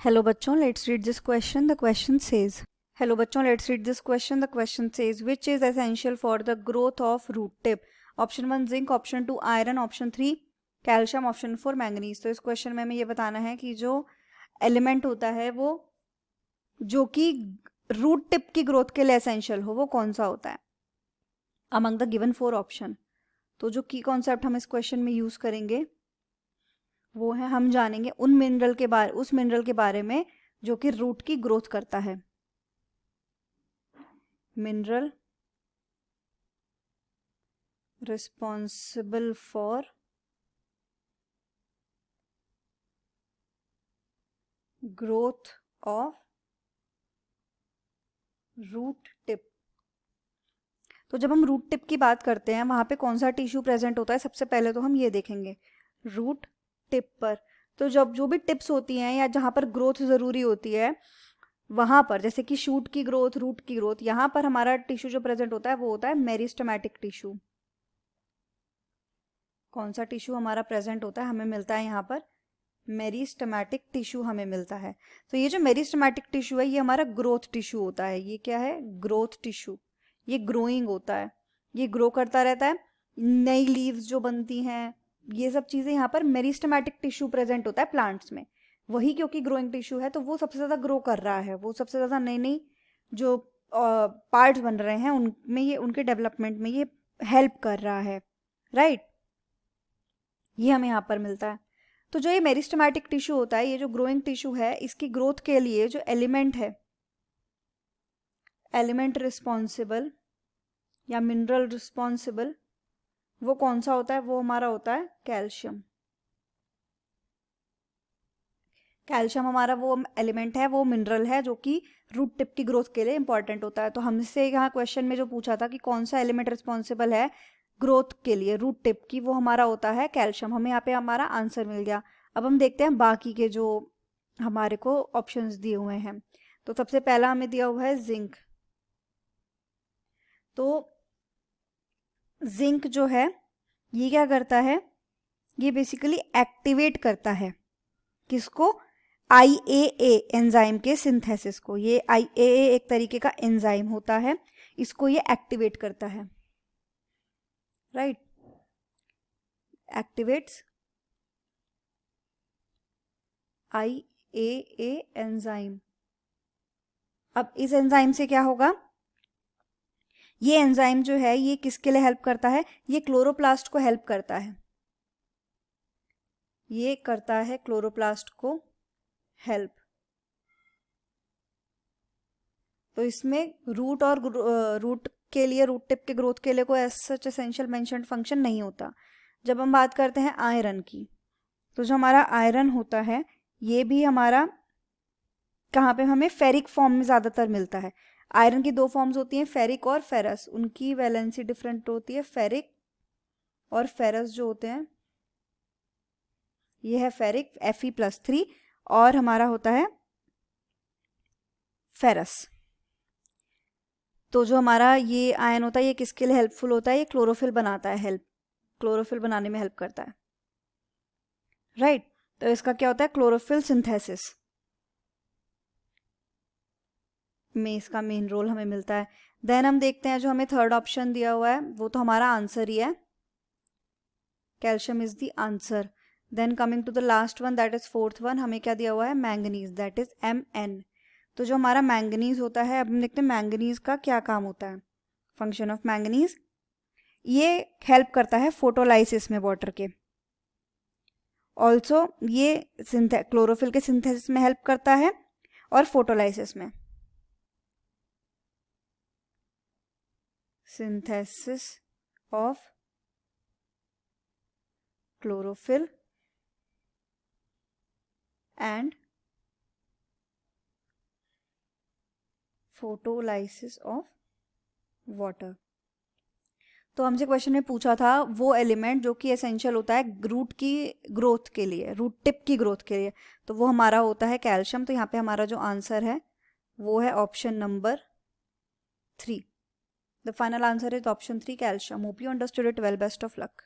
Hello बच्चों, let's read this question. The question says, hello बच्चों, let's read this question. The question says which is essential for the growth of root tip. Option 1 zinc, option 2 iron, option 3 calcium, option 4 manganese. तो इस question में हमें ये बताना है कि जो एलिमेंट होता है वो जो कि रूट टिप की ग्रोथ के लिए एसेंशियल हो वो कौन सा होता है अमंग द गिवन 4 ऑप्शन. तो जो की कॉन्सेप्ट हम इस क्वेश्चन में यूज करेंगे वो है, हम जानेंगे उस मिनरल के बारे में जो कि रूट की ग्रोथ करता है. Mineral responsible for growth of root tip. तो जब हम रूट टिप की बात करते हैं वहां पे कौन सा टिश्यू प्रेजेंट होता है, सबसे पहले तो हम ये देखेंगे रूट टिप पर. तो जब जो भी टिप्स होती हैं या जहां पर ग्रोथ जरूरी होती है वहां पर, जैसे कि शूट की ग्रोथ, रूट की ग्रोथ, यहां पर हमारा टिश्यू जो प्रेजेंट होता है वो होता है मेरिस्टेमेटिक टिश्यू. कौन सा टिश्यू हमारा प्रेजेंट होता है, हमें मिलता है यहाँ पर मेरिस्टेमेटिक टिश्यू हमें मिलता है. तो ये जो मेरिस्टेमेटिक टिश्यू है ये हमारा ग्रोथ टिश्यू होता है. ये क्या है? Growth tissue. ये ग्रोइंग होता है, ये ग्रो करता रहता है. नई लीव्स जो बनती हैं, ये सब चीजें यहाँ पर मेरिस्टेमेटिक टिश्यू प्रेजेंट होता है प्लांट्स में. वही क्योंकि ग्रोइंग टिश्यू है तो वो सबसे ज्यादा ग्रो कर रहा है, वो सबसे ज्यादा नई नई जो पार्ट्स बन रहे हैं उनमें, ये उनके डेवलपमेंट में ये हेल्प कर रहा है. राइट, ये हमें यहाँ पर मिलता है. तो जो ये मेरिस्टेमेटिक टिश्यू होता है, ये जो ग्रोइंग टिश्यू है, इसकी ग्रोथ के लिए जो एलिमेंट है, एलिमेंट रिस्पॉन्सिबल या मिनरल रिस्पॉन्सिबल, वो कौन सा होता है? वो हमारा होता है कैल्शियम. कैल्शियम हमारा वो एलिमेंट है, वो मिनरल है जो कि रूट टिप की ग्रोथ के लिए इंपॉर्टेंट होता है. तो हमसे यहाँ क्वेश्चन में जो पूछा था कि कौन सा एलिमेंट रिस्पॉन्सिबल है ग्रोथ के लिए रूट टिप की, वो हमारा होता है कैल्शियम. हमें यहाँ पे हमारा आंसर मिल गया. अब हम देखते हैं बाकी के जो हमारे को ऑप्शंस दिए हुए हैं. तो सबसे पहला हमें दिया हुआ है जिंक. तो जिंक जो है ये क्या करता है? ये बेसिकली एक्टिवेट करता है किसको? IAA एंजाइम के सिंथेसिस को. ये IAA एक तरीके का एंजाइम होता है, इसको ये एक्टिवेट करता है. Right, activates IAA enzyme. अब इस एंजाइम से क्या होगा? ये एंजाइम जो है ये किसके लिए हेल्प करता है? ये क्लोरोप्लास्ट को हेल्प करता है. ये करता है क्लोरोप्लास्ट को हेल्प. तो इसमें रूट और रूट के लिए, रूट टिप के ग्रोथ के लिए कोई सच एसेंशियल मेंशन्ड फंक्शन नहीं होता. जब हम बात करते हैं आयरन की, तो जो हमारा आयरन होता है ये भी हमारा कहाँ पे हमें फेरिक फॉर्म में ज़्यादातर मिलता है. आयरन की दो फॉर्म्स होती हैं, फेरिक और फेरस. उनकी वैलेंसी डिफरेंट होती है. फेरिक और फेरस जो होते हैं, ये है फेरिक Fe+3 और हमारा होता है फेरस. तो जो हमारा ये आयन होता है ये किसके लिए हेल्पफुल होता है? ये क्लोरोफिल बनाता है, क्लोरोफिल बनाने में हेल्प करता है. राइट, तो इसका क्या होता है? क्लोरोफिल सिंथेसिस में इसका मेन रोल हमें मिलता है. देन हम देखते हैं जो हमें थर्ड ऑप्शन दिया हुआ है वो तो हमारा आंसर ही है, calcium is the answer. Then coming to the last one, that is fourth one, हमें क्या दिया हुआ है? Manganese, that is Mn. तो जो हमारा मैंगनीज होता है, अब हम देखते हैं मैंगनीज का क्या काम होता है. फंक्शन ऑफ मैंगनीज, ये हेल्प करता है फोटोलाइसिस में वाटर के. ऑल्सो ये क्लोरोफिल के सिंथेसिस में हेल्प करता है और फोटोलाइसिस में. Synthesis of chlorophyll and photolysis of water. तो हमसे क्वेश्चन में पूछा था वो एलिमेंट जो कि एसेंशियल होता है रूट की ग्रोथ के लिए, रूट टिप की ग्रोथ के लिए, तो वो हमारा होता है कैल्शियम. तो यहाँ पे हमारा जो आंसर है वो है option number 3. The final answer is option 3 calcium. Hope you understood it well. Best of luck.